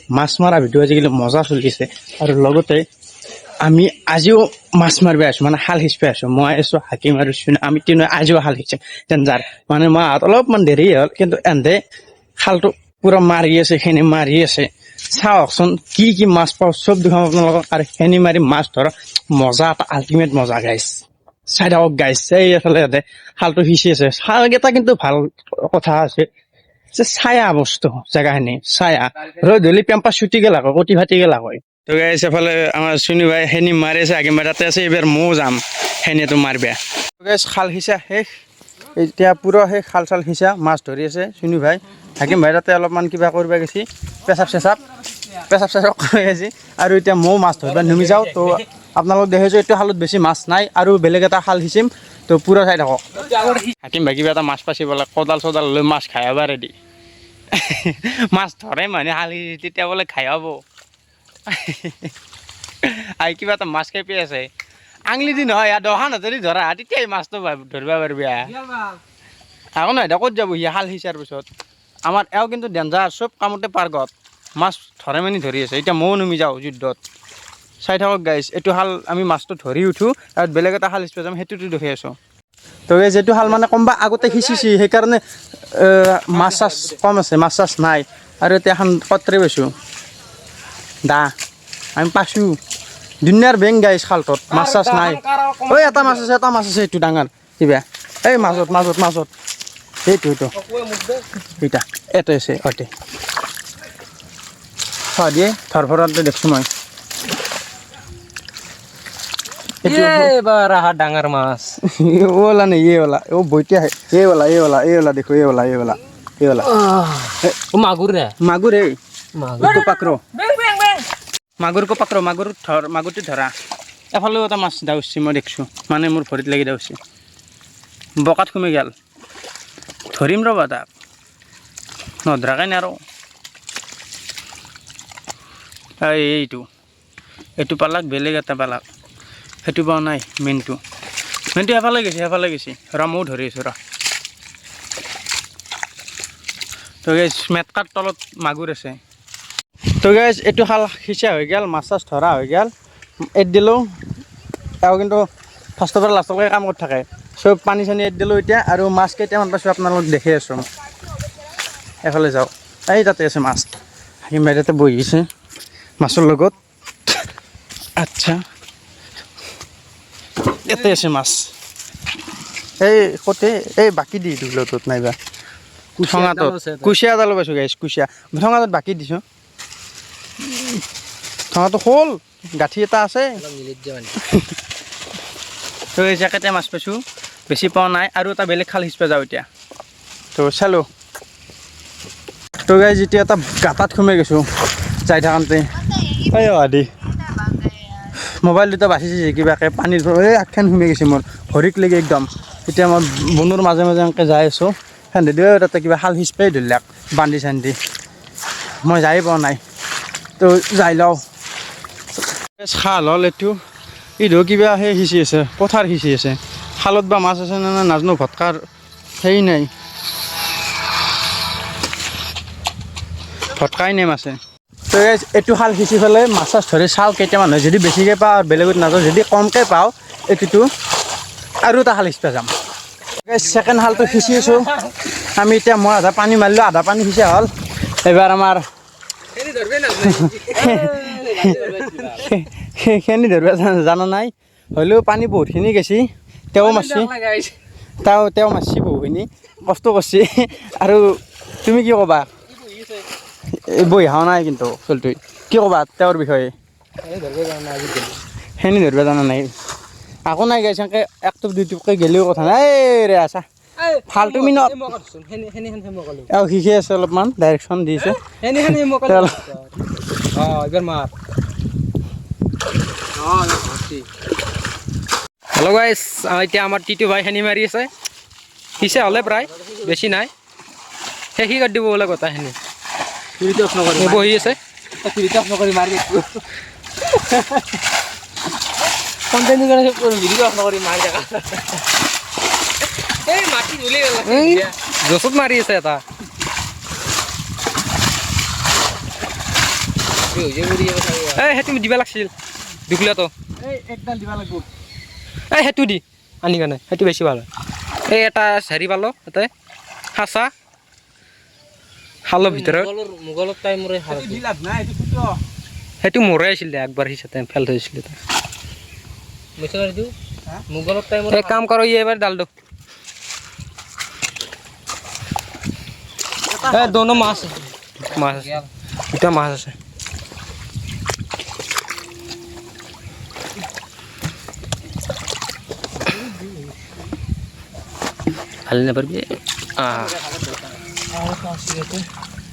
মাছ মাৰা ভিডিঅ' আজিকালি মজা চলিছে আৰু লগতে আমি আজিও মাছ মাৰিব আছো মানে হাল সিঁচিব আছো মই আছো হাকিম আৰু আমি তিনিও আজিও হাল সিঁচিম ডেঞ্জাৰ মানে মই অলপমান দেৰি হ'ল কিন্তু এন্ধে খালটো পুৰা মাৰি আছে খেনি মাৰি আছে চাওকচোন কি কি মাছ পাওঁ চব দেখাম আপোনালোকক আৰু খেনি মাৰি মাছ ধৰা মজা এটা আল্টিমেট মজা গাইছ চাই থাকক গাইছ এই এফালে ইয়াতে খালটো সিঁচি আছে খালকেইটা কিন্তু ভাল কথা আছে যে ছায়া বস্তু জেগাখিনি ছায়া ৰ'দ হলে পেম্পা চুটি গেলা হয় কটি ফাটি গেলা হয় তো গাইছ এফালে আমাৰ চুনি ভাই খেনি মাৰি আছে হাকিম ভাই তাতে আছে এইবাৰ ময়ো যাম খেনিটো মাৰিবা গাইছ খাল সিঁচা শেষ এতিয়া পুৰা সেই খাল চাল সিঁচা মাছ ধৰি আছে চুনি ভাই হাকিম ভাই তাতে অলপমান কিবা কৰিব গৈছে পেচাব কৰি আছে আৰু এতিয়া ময়ো মাছ ধৰিব নুমি যাওঁ তো আপোনালোক দেখিছোঁ এইটো খালত বেছি মাছ নাই আৰু বেলেগ এটা খাল সিঁচিম তো পুৰা চাই থাকক হাকিম ভাই কিবা এটা মাছ পাচি বোলে কোদাল চোদাল লৈ মাছ খাই হ'ব ৰেডি মাছ ধৰে মানে খাল সিঁচি তেতিয়া বোলে খাই হ'ব আই কিবা এটা মাছ খাই পাই আছে আঙলি দি নহয় দহা নজৰি ধৰা তেতিয়াই মাছটো ধৰিব পাৰিবি আকৌ নহয় ক'ত যাব সি হাল সিঁচাৰ পিছত আমাৰ এওঁ কিন্তু ডেঞ্জাৰ চব কামতে পাৰ্গত মাছ ধৰে মানি ধৰি আছে এতিয়া ময়ো নুমি যাওঁ যুদ্ধত চাই থাকক গাইছ এইটো হাল আমি মাছটো ধৰি উঠোঁ আৰু বেলেগ এটা হাল সিঁচিব যাম সেইটোতো দেখি আছোঁ তো এই যিটো হাল মানে কোনোবা আগতে সিঁচিছি সেইকাৰণে মাছ চাছ কম আছে মাছ চাছ নাই আৰু এতিয়া এখন কতৰি পাইছোঁ দা আমি পাইছোঁ দুনিয়াৰ বেং গাইছ খালটোত মাছ চাছ নাই ঐ এটা মাছ আছে এইটো ডাঙৰ কিবা এই মাজত সেইটো এইটা এটা আছে অতে চাহ দিয়ে ধৰফৰাতে দেখছোঁ মই ডাঙৰ মাছ ওলা নে ये वाला वो बोइटिया है ये वाला देखो ये वाला মাগুৰ ৰে मागुर है मागुर को पकड़ो मागुरটো ধৰা এফালেও এটা মাছ দাউছি মই দেখিছোঁ মানে মোৰ ভৰিত লাগি দাউছি বকাত সোমাই গেল ধৰিম ৰ'বা তাক নধৰাকৈ নে আৰু এইটো পালাক বেলেগ এটা পালাক সেইটো পোৱা নাই মেইনটো এফালে গৈছে ময়ো ধৰি আছোঁ তো গাইছ মেটকাৰ তলত মাগুৰ আছে তো গাইছ এইটো খাল সিঁচা হৈ গ'ল মাছ চাছ ধৰা হৈ গ'ল এড দিলোঁ তেওঁ কিন্তু ফাৰ্ষ্টৰ পৰা লাষ্টলৈকে কাম কৰি থাকে চব পানী চানী এড দিলোঁ এতিয়া আৰু মাছ কেইটামান পাইছোঁ আপোনালোক দেখি আছোঁ এফালে যাওঁ এই তাতে আছে মাছ হাকিম ভাই তাতে বহি আছে মাছৰ লগত আচ্ছা ইয়াতে আছে মাছ এই কতে এই বাকী দি দুলটোত নাইবা ঠঙাটোত কুচিয়া এডালো পাইছোঁ গাইছ কুচিয়া ঠঙাটোত বাকী দিছোঁ ঠঙাটো হ'ল গাঁঠি এটা আছে তো এই জেকেটে মাছ পাইছোঁ বেছি পোৱা নাই আৰু এটা বেলেগ খাল সিঁচিব যাওঁ এতিয়া তো চালোঁ তো গাইছ যেতিয়া এটা গাঁতাত সোমাই গৈছোঁ যাই থাকোঁতে এই আদি মোবাইল দুটা বাচিছে কিবাকৈ পানীৰ এই আগখান সোমাই গৈছে মোৰ ভৰিক লাগি একদম এতিয়া মই বনৰ মাজে এনেকৈ যাই আছোঁ সেন্দে দিও তাতে কিবা খাল সিঁচিপাই ধৰিলাক বান্ধি চান্ধি মই যাই পোৱা নাই তো যাই লওঁ খাল হ'ল এইটো কিবা সেই সিঁচি আছে পথাৰ সিঁচি আছে খালত বা মাছ আছে নে নাজানো ভটকাৰ সেই নাই ভটকাই নেম আছে তো এইটো খাল সিঁচি পেলাই মাছ চাছ ধৰি চাওঁ কেইটামান হয় যদি বেছিকৈ পাওঁ আৰু বেলেগত নাযাওঁ যদি কমকৈ পাওঁ এইটো আৰু এটা খাল সিঁচিব যাম ছেকেণ্ড খালটো সিঁচি আছোঁ আমি এতিয়া মই আধা পানী মাৰিলোঁ আধা পানী সিঁচা হ'ল এইবাৰ আমাৰ সেইখিনি ধৰিব জানা নাই হ'লেও পানী বহুতখিনি গেছি তেওঁ মাৰছি বহুখিনি কষ্ট কৰিছে আৰু তুমি কি ক'বা বহি হোৱা নাই কিন্তু চলটোৱে কি ক'বা তেওঁৰ বিষয়ে সেনি ধৰিব জানা নাই আকৌ নাই গাইছে এনেকৈ একটুপ দুইটুপকৈ গেলেও কথা নাই ৰে আছা ফাল্টু মিনত এওঁ শিকি আছে অলপমান ডাইৰেকশ্যন দিছে হেল্ল' গাইছ এতিয়া আমাৰ টিটু ভাই খেনি মাৰি আছে সিঁচা হ'লে প্ৰায় বেছি নাই শেষি কাটি দিব বোলে গোটাখিনি বহি আছে জচত মাৰি আছে এটা এই সেইটো দিবা লাগছিল দুখিলা তো এই একডাল দিবা লাগিব এই সেইটো দি আনি কাৰণে সেইটো বেছি ভাল হয় এই এটা হেৰি পালো তাতে সাঁচা শালৰ ভিতৰত মোগলত তাই মোৰে দি লাভ নাই এইটো ফুটো সেইটো মৰাই আছিল দে একবাৰ সিচাতে ফেল থৈছিলে মিছনাৰি দিওঁ মোগলত তাই এক কাম কৰ এবাৰ ডাল দো এই দোনো মাছ আছে দুটা মাছ আছে ভালে নাপাৰবি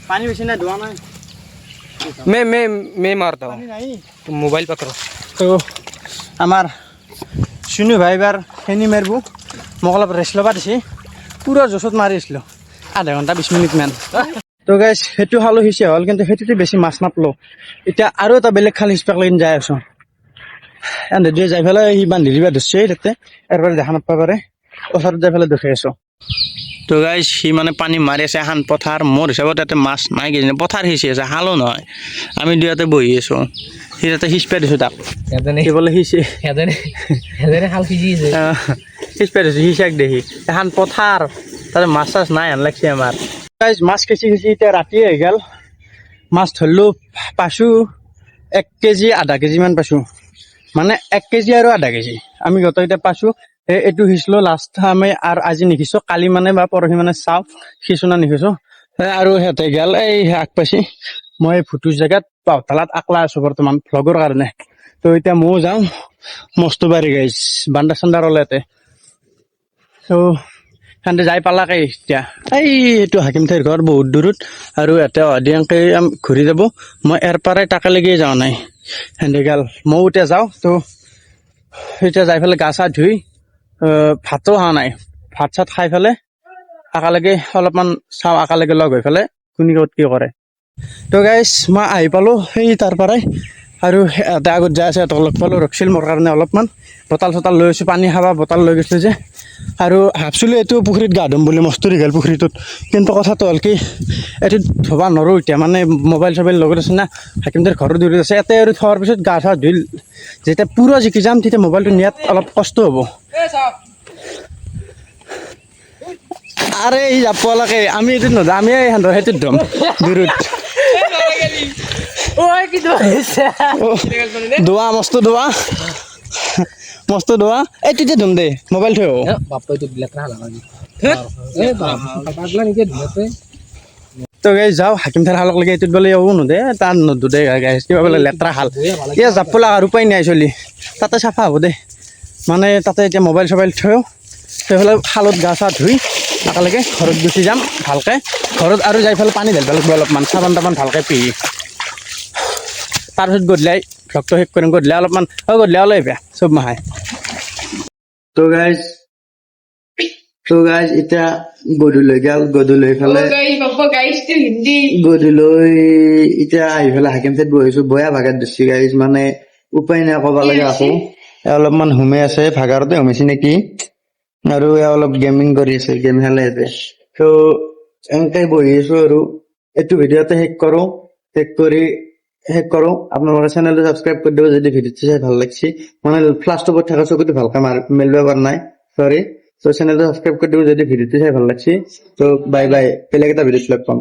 পানী বেছি নাই ধোৱা নাই मैं मारता हूँ পানী নাই तुम मोबाइल पकड़ो তো আমাৰ চুনু ভাই এবাৰ খেনি মাৰিব মোক অলপ ৰেষ্ট ল'বা দিছে পুৰা জোচত মাৰিছিলোঁ আধা ঘণ্টা 20 মিনিটমান তো গাইজ সেইটো খালো সিঁচে হ'ল কিন্তু সেইটোতে বেছি মাছ নাপালোঁ এতিয়া আৰু এটা বেলেগ খাল সিঁচপাক লাগি যাই আছোঁ এনে দুয়ে যাই পেলাই সি বান্ধি দিবা ধৰছে তাতে এবাৰ দেখা নাপাব পাৰে ওচৰত যাই পেলাই দেখি আছোঁ তো গাইজ সি মানে পানী মাৰি আছে এখন পথাৰ মোৰ হিচাপত তাতে মাছ নাই কিজানি পথাৰ সিঁচি আছে হালো নহয় আমি দুয়োতে বহি আছোঁ সি তাতে সিঁচপাই দিছোঁ তাক এজনে সি বোলে সিঁচি এজনে হাল সিজিছে সিঁচপাই দিছোঁ সিঁচাক দেখি এখন পথাৰ তাতে মাছ চাছ নাই হেন লাগছে আমাৰ গাইজ মাছ খেচি খেচি এতিয়া ৰাতি হৈ গ'ল মাছ ধৰিলোঁ পাইছোঁ 1 কেজি আধা কেজিমান পাইছোঁ মানে 1 কেজি আৰু আধা কেজি আমি গোটেই এতিয়া পাইছোঁ এইটো সিঁচিলোঁ লাষ্ট আমি আৰু আজি নিখিছোঁ কালি মানে বা পৰহি মানে চাওঁ সিঁচো না নিখিছোঁ আৰু সিহঁতে গ'ল এই আগ পাইছে মই ভুটু জেগাত পাওতালাত আকলা আছোঁ বৰ্তমান ভ্লগৰ কাৰণে তো এতিয়া ময়ো যাওঁ মস্ত বাঢ়ি গাইছ বান্দা চান্দাৰ ওলাইতে তো সিহঁতে যাই পালাকে এতিয়া এইটো হাকিম ঠাইৰ ঘৰ বহুত দূৰত আৰু ইয়াতে অধিকাংশে ঘূৰি যাব মই ইয়াৰ পৰাই তাকেলৈকে যোৱা নাই সিহঁতে গ'ল ময়ো এতিয়া যাওঁ তো এতিয়া যাই পেলাই গা চা ধুই ভাতো খোৱা নাই ভাত চাত খাই পেলাই একেলগে অলপমান চাওঁ একেলগে লগ হৈ পেলাই কোনে ক'ত কি কৰে তো গাইজ মই আহি পালোঁ সেই তাৰ পৰাই আৰু এটা আগত যাই আছে সিহঁতক লগ পালোঁ ৰখিছিল মোৰ কাৰণে অলপমান বটল চটাল লৈ আছোঁ পানী খাবা বটল লৈ গৈছিলোঁ যে আৰু ভাবছিলোঁ এইটো পুখুৰীত গা ধুম বুলি মস্ত দীঘল পুখুৰীটোত কিন্তু কথাটো হ'ল কি এইটো ধুবা নোৱাৰোঁ এতিয়া মানে মোবাইল চবাইল লগত আছে না হাকিমদেৰ ঘৰৰ দূৰত আছে ইয়াতে আৰু থোৱাৰ পিছত গা চা ধুই যেতিয়া পুৰা জিকি যাম তেতিয়া মোবাইলটো নিয়াত অলপ কষ্ট হ'ব আৰে এই যাব লাগে আমি এইটো নদা আমি সিহঁতৰ সেইটোত ধুম দূৰত দোৱা মস্ত দোৱা এইটো যে ধুম দে মোবাইল থৈ বাপ্পা তো ব্ল্যাক না লাগা পাগলা নিকে ধুতে তো গাইজ যাওঁ হাকিম থাৰ হালক লাগে এইটোত বোলে নোদে তাত নোদো দে গাইজ কিবা বোলে লেতেৰা হাল এতিয়া যাব লগা আৰু উপায় নাই চলি তাতে চাফা হ'ব দে মানে তাতে এতিয়া মোবাইল চবাইল থৈ সেইফালে খালত গা চা ধুই একেলগে ঘৰত গুচি যাম ভালকৈ ঘৰত আৰু যাই পেলাই পানী ঢালিব লাগিব অলপমান চাবান তাবান ভালকৈ পিহি তাৰপিছত গধূলি ভ্লগটো শেষ কৰিম গধূলি অলপমান গধূলি ওলাই আহিবা চব মাহাই তো গাইজ এতিয়া গধূলি গ'ল গধূলি পেলাই গধূলি এতিয়া আহি পেলাই হাকিম ঠাইত বহিছোঁ বয়া ভাগাত দিছোঁ গাইজ মানে উপায় নাই ক'ব লাগে আকৌ অলপমান সোমাই আছে ভাগাৰতে সোমাইছে নেকি আৰু অলপ গেমিং কৰি আছে গেম খেলাই আছে তো এনেকৈ বহি আছোঁ আৰু এইটো ভিডিঅ'তে শেষ কৰোঁ আপোনালোকে চেনেলটো ছাবস্ক্ৰাইব কৰি দিব যদি ভিডিঅ'টো চাই ভাল লাগছে মানে ফ্লাছটো ওপৰত থকা চকুটো ভালকৈ মেলিব পৰা নাই চৰি তো চেনেলটো ছাবস্ক্ৰাইব কৰি দিব যদি ভিডিঅ'টো চাই ভাল লাগছে তো বাই বাই বেলেগ এটা ভিডিঅ'ত লগ পাম